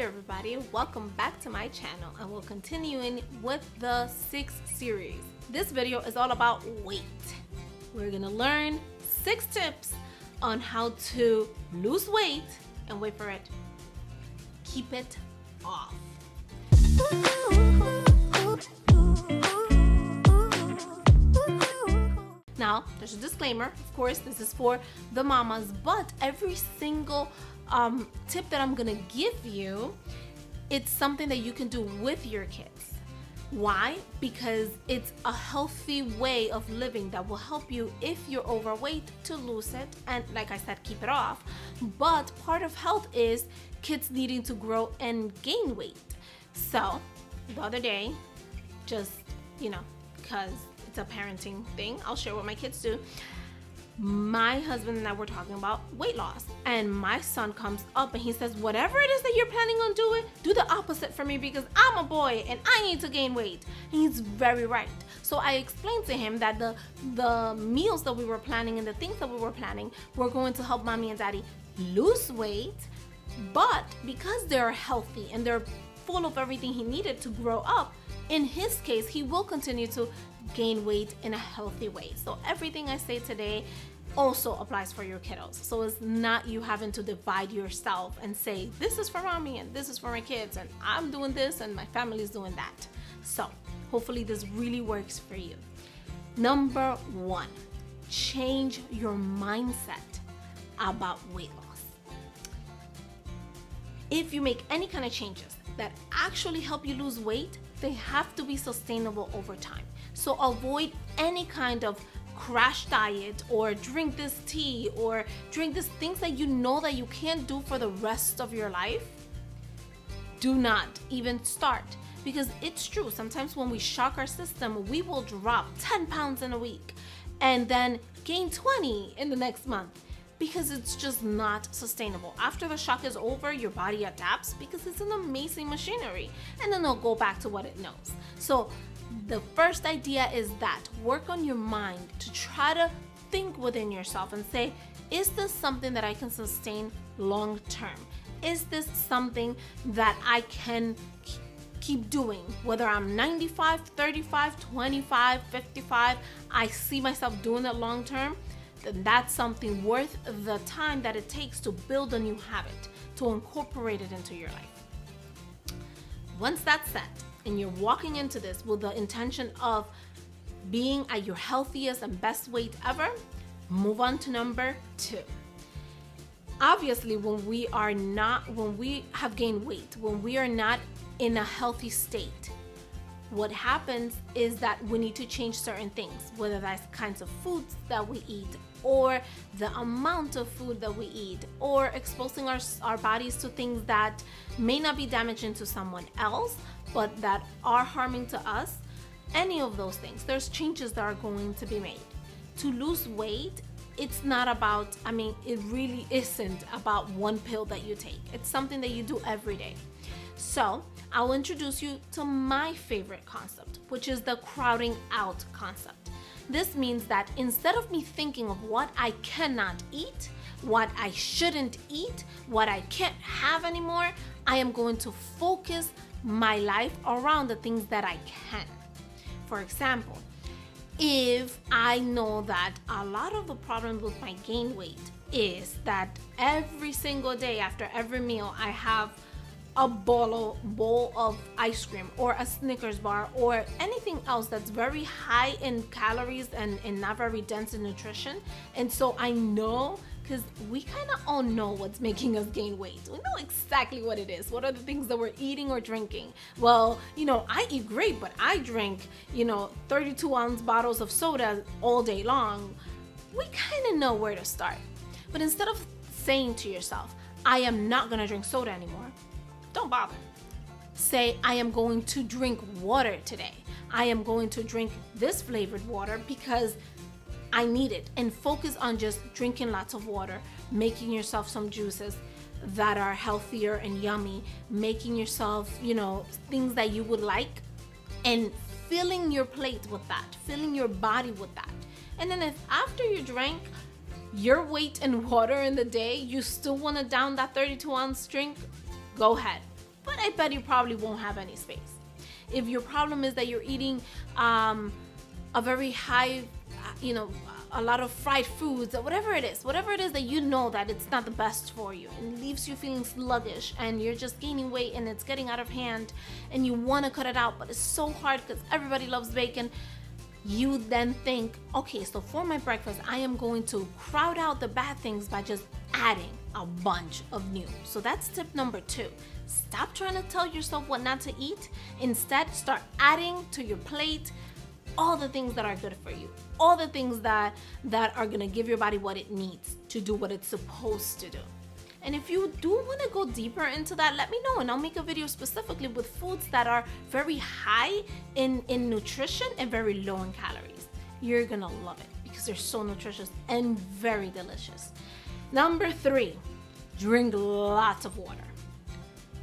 everybody, welcome back to my channel, and we're continuing with the 6th series. This video is all about weight. We're gonna learn 6 tips on how to lose weight, and wait for it, keep it off. Now, there's a disclaimer, of course, this is for the mamas, but every single tip that I'm gonna give you, it's something that you can do with your kids. Why? Because it's a healthy way of living that will help you if you're overweight to lose it, and like I said, keep it off. But part of health is kids needing to grow and gain weight. So the other day, just, because it's a parenting thing, I'll share what my kids do. My husband and I were talking about weight loss, and my son comes up and he says, whatever it is that you're planning on doing, do the opposite for me because I'm a boy and I need to gain weight. And he's very right. So I explained to him that the meals that we were planning and the things that we were planning were going to help mommy and daddy lose weight, but because they're healthy and they're full of everything he needed to grow up, in his case, he will continue to gain weight in a healthy way. So everything I say today also applies for your kiddos. So it's not you having to divide yourself and say, this is for mommy and this is for my kids and I'm doing this and my family's doing that. So hopefully this really works for you. Number 1, change your mindset about weight loss. If you make any kind of changes that actually help you lose weight, they have to be sustainable over time. So avoid any kind of crash diet or drink this tea or drink these things that you know that you can't do for the rest of your life. Do not even start, because it's true. Sometimes when we shock our system, we will drop 10 pounds in a week and then gain 20 in the next month, because it's just not sustainable. After the shock is over, your body adapts because it's an amazing machinery, and then it'll go back to what it knows. So the first idea is that work on your mind to try to think within yourself and say, is this something that I can sustain long term? Is this something that I can keep doing? Whether I'm 95, 35, 25, 55, I see myself doing it long term, then that's something worth the time that it takes to build a new habit, to incorporate it into your life. Once that's set, and you're walking into this with the intention of being at your healthiest and best weight ever, move on to number 2. Obviously, when we have gained weight, when we are not in a healthy state, what happens is that we need to change certain things, whether that's kinds of foods that we eat, or the amount of food that we eat, or exposing our bodies to things that may not be damaging to someone else, but that are harming to us. Any of those things, there's changes that are going to be made. To lose weight, it's not about, it really isn't about one pill that you take. It's something that you do every day. So I'll introduce you to my favorite concept, which is the crowding out concept. This means that instead of me thinking of what I cannot eat, what I shouldn't eat, what I can't have anymore, I am going to focus my life around the things that I can. For example, if I know that a lot of the problem with my gain weight is that every single day after every meal I have a bowl of ice cream or a Snickers bar or anything else that's very high in calories and not very dense in nutrition. And so I know, because we kind of all know what's making us gain weight. We know exactly what it is. What are the things that we're eating or drinking? Well, I eat great, but I drink, 32-ounce bottles of soda all day long. We kind of know where to start. But instead of saying to yourself, I am not going to drink soda anymore, don't bother. Say, I am going to drink water today. I am going to drink this flavored water because I need it. And focus on just drinking lots of water, making yourself some juices that are healthier and yummy, making yourself, things that you would like, and filling your plate with that, filling your body with that. And then if after you drank your weight in water in the day, you still want to down that 32-ounce drink, go ahead. I bet you probably won't have any space. If your problem is that you're eating a very high, a lot of fried foods or whatever it is that you know that it's not the best for you and leaves you feeling sluggish and you're just gaining weight and it's getting out of hand and you want to cut it out, but it's so hard because everybody loves bacon, you then think, okay, so for my breakfast, I am going to crowd out the bad things by just adding a bunch of new. So that's tip number 2. Stop trying to tell yourself what not to eat. Instead, start adding to your plate all the things that are good for you, all the things that are gonna give your body what it needs to do what it's supposed to do. And if you do want to go deeper into that, let me know and I'll make a video specifically with foods that are very high in nutrition and very low in calories. You're gonna love it because they're so nutritious and very delicious. Number 3, drink lots of water.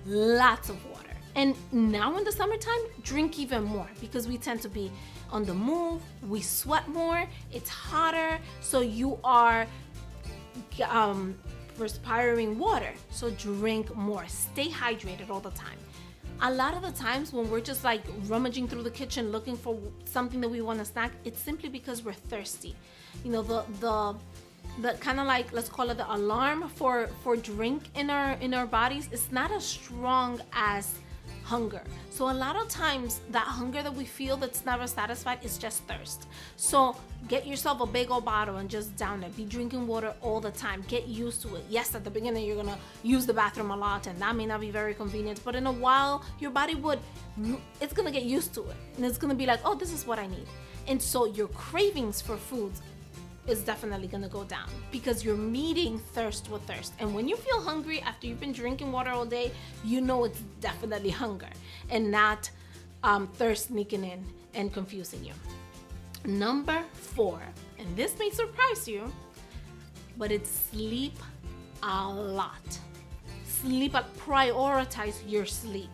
Lots of water. And now in the summertime, drink even more because we tend to be on the move, we sweat more, it's hotter, so you are respiring water. So drink more, stay hydrated all the time. A lot of the times when we're just like rummaging through the kitchen looking for something that we want to snack, it's simply because we're thirsty. The kind of like, let's call it the alarm for drink in our bodies is not as strong as hunger. So a lot of times that hunger that we feel that's never satisfied is just thirst. So get yourself a big old bottle and just down it. Be drinking water all the time. Get used to it. Yes, at the beginning you're gonna use the bathroom a lot and that may not be very convenient, but in a while your body it's gonna get used to it and it's gonna be like, oh, this is what I need. And so your cravings for foods is definitely gonna go down because you're meeting thirst with thirst. And when you feel hungry after you've been drinking water all day, you know it's definitely hunger and not thirst sneaking in and confusing you. Number 4, and this may surprise you, but it's sleep a lot. Prioritize your sleep.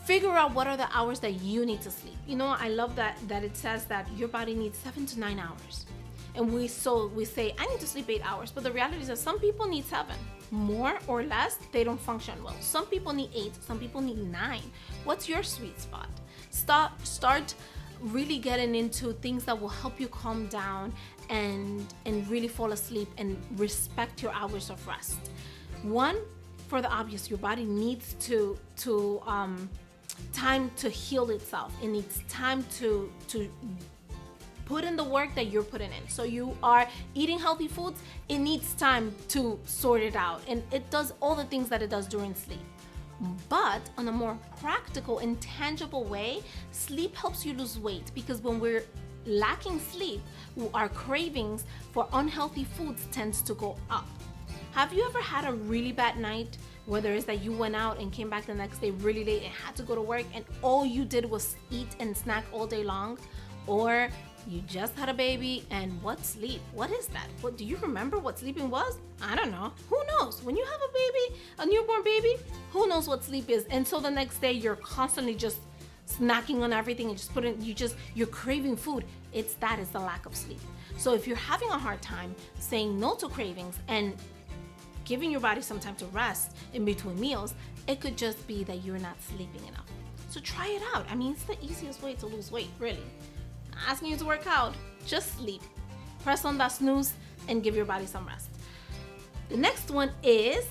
Figure out what are the hours that you need to sleep. I love that it says that your body needs 7 to 9 hours. And we say, I need to sleep 8 hours, but the reality is that some people need 7. More or less, they don't function well. Some people need 8, some people need 9. What's your sweet spot? Start really getting into things that will help you calm down and really fall asleep and respect your hours of rest. One, for the obvious, your body needs to time to heal itself. It needs time to put in the work that you're putting in. So you are eating healthy foods, it needs time to sort it out. And it does all the things that it does during sleep. But on a more practical and tangible way, sleep helps you lose weight because when we're lacking sleep, our cravings for unhealthy foods tends to go up. Have you ever had a really bad night, whether it's that you went out and came back the next day really late and had to go to work and all you did was eat and snack all day long? Or you just had a baby and what sleep? What is that? What do you remember what sleeping was? I don't know. Who knows? When you have a baby, a newborn baby, who knows what sleep is? And so the next day you're constantly just snacking on everything and you're craving food. It's the lack of sleep. So if you're having a hard time saying no to cravings and giving your body some time to rest in between meals, it could just be that you're not sleeping enough. So try it out. I mean, it's the easiest way to lose weight, really. Not asking you to work out, just sleep. Press on that snooze and give your body some rest. The next one is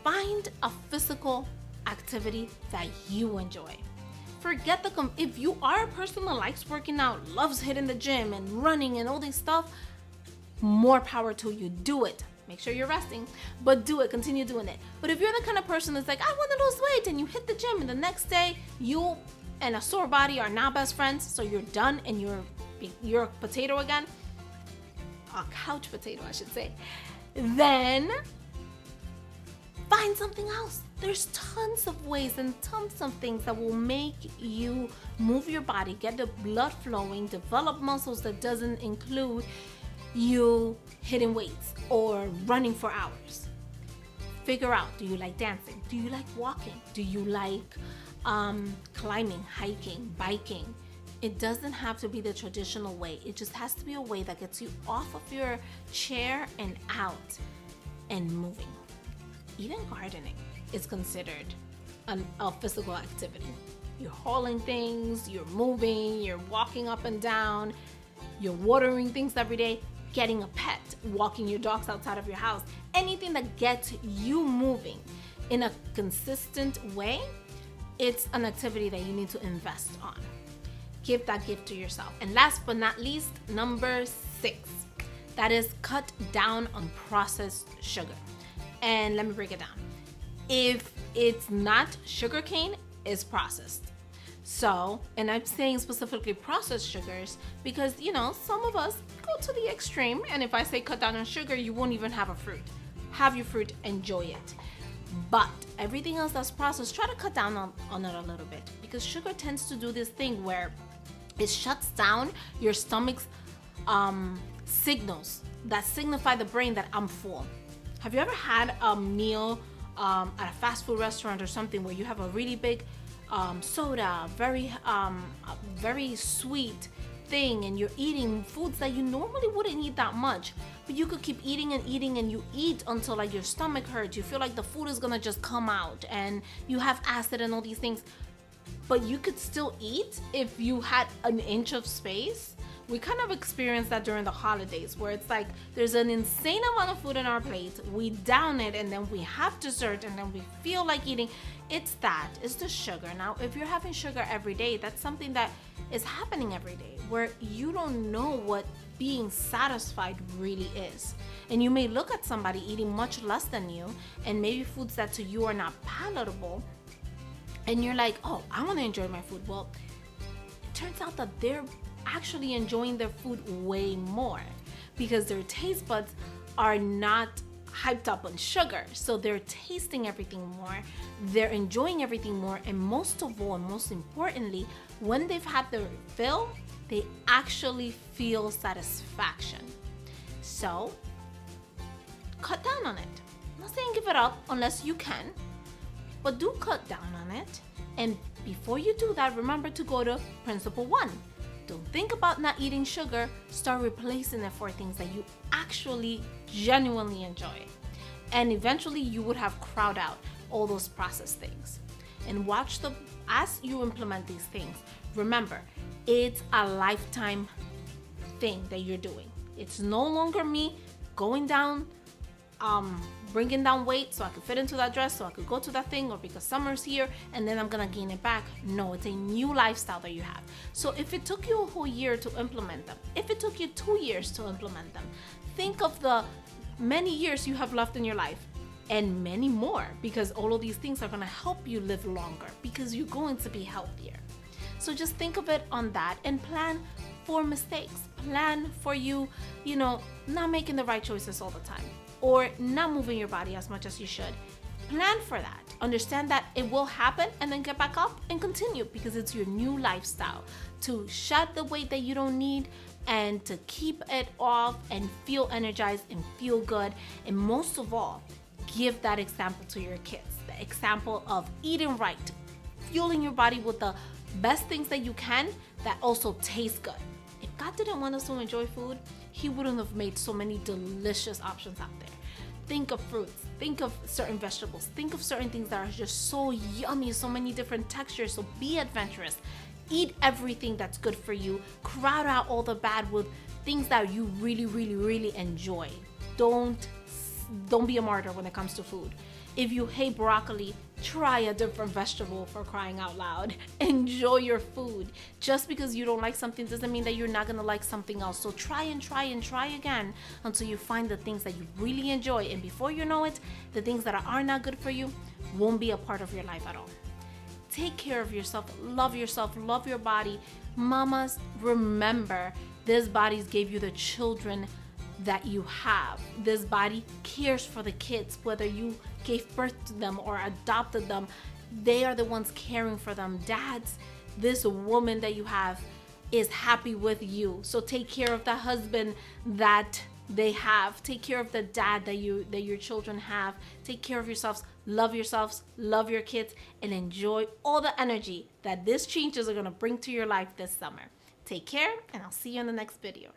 find a physical activity that you enjoy. Forget if you are a person that likes working out, loves hitting the gym and running and all this stuff, more power to you. Do it. Make sure you're resting, but do it. Continue doing it. But if you're the kind of person that's like, I want to lose weight, and you hit the gym and the next day you and a sore body are now best friends, so you're done and you're a potato again, a couch potato, I should say, then find something else. There's tons of ways and tons of things that will make you move your body, get the blood flowing, develop muscles that doesn't include you hitting weights or running for hours. Figure out, do you like dancing? Do you like walking? Do you like climbing, hiking, biking? It doesn't have to be the traditional way. It just has to be a way that gets you off of your chair and out and moving. Even gardening is considered a physical activity. You're hauling things, you're moving, you're walking up and down, you're watering things every day, getting a pet, walking your dogs outside of your house, anything that gets you moving in a consistent way, it's an activity that you need to invest on. Give that gift to yourself. And last but not least, number 6, that is cut down on processed sugar. And let me break it down. If it's not sugarcane, it's processed. So, and I'm saying specifically processed sugars because, some of us go to the extreme. And if I say cut down on sugar, you won't even have a fruit. Have your fruit, enjoy it. But everything else that's processed, try to cut down on it a little bit, because sugar tends to do this thing where it shuts down your stomach's signals that signify the brain that I'm full. Have you ever had a meal at a fast food restaurant or something where you have a really big soda, very sweet thing, and you're eating foods that you normally wouldn't eat that much, but you could keep eating and eating, and you eat until like your stomach hurts, you feel like the food is gonna just come out, and you have acid and all these things, but you could still eat if you had an inch of space. We kind of experienced that during the holidays, where it's like there's an insane amount of food in our plate, we down it, and then we have dessert, and then we feel like eating. It's the sugar. Now, if you're having sugar every day, that's something that is happening every day, where you don't know what being satisfied really is. And you may look at somebody eating much less than you, and maybe foods that to you are not palatable, and you're like, oh, I want to enjoy my food. Well, it turns out that they're actually enjoying their food way more, because their taste buds are not hyped up on sugar. So they're tasting everything more, they're enjoying everything more, and most of all, and most importantly, when they've had their fill, they actually feel satisfaction. So cut down on it. I'm not saying give it up unless you can, but do cut down on it. And before you do that, remember to go to principle 1. Don't think about not eating sugar, start replacing it for things that you actually genuinely enjoy. And eventually you would have crowd out all those processed things. And as you implement these things, remember, it's a lifetime thing that you're doing. It's no longer me going down, bringing down weight so I could fit into that dress, so I could go to that thing, or because summer's here and then I'm gonna gain it back. No, it's a new lifestyle that you have. So if it took you a whole year to implement them, if it took you 2 years to implement them, think of the many years you have left in your life, and many more, because all of these things are gonna help you live longer, because you're going to be healthier. So just think of it on that, and plan for mistakes. Plan for you not making the right choices all the time, or not moving your body as much as you should. Plan for that. Understand that it will happen, and then get back up and continue, because it's your new lifestyle to shed the weight that you don't need, and to keep it off and feel energized and feel good. And most of all, give that example to your kids, the example of eating right, fueling your body with the best things that you can that also taste good. If God didn't want us to enjoy food, He wouldn't have made so many delicious options out there. Think of fruits, think of certain vegetables, think of certain things that are just so yummy, so many different textures. So be adventurous. Eat everything that's good for you. Crowd out all the bad with things that you really, really, really enjoy. Don't be a martyr when it comes to food. If you hate broccoli, try a different vegetable, for crying out loud. Enjoy your food. Just because you don't like something doesn't mean that you're not gonna like something else. So try and try and try again until you find the things that you really enjoy. And before you know it, the things that are not good for you won't be a part of your life at all. Take care of yourself, love your body. Mamas, remember, this body gave you the children that you have. This body cares for the kids, whether you gave birth to them or adopted them. They are the ones caring for them. Dads, this woman that you have is happy with you. So take care of the husband that they have. Take care of the dad that your children have. Take care of yourselves, love your kids, and enjoy all the energy that these changes are gonna bring to your life this summer. Take care, and I'll see you in the next video.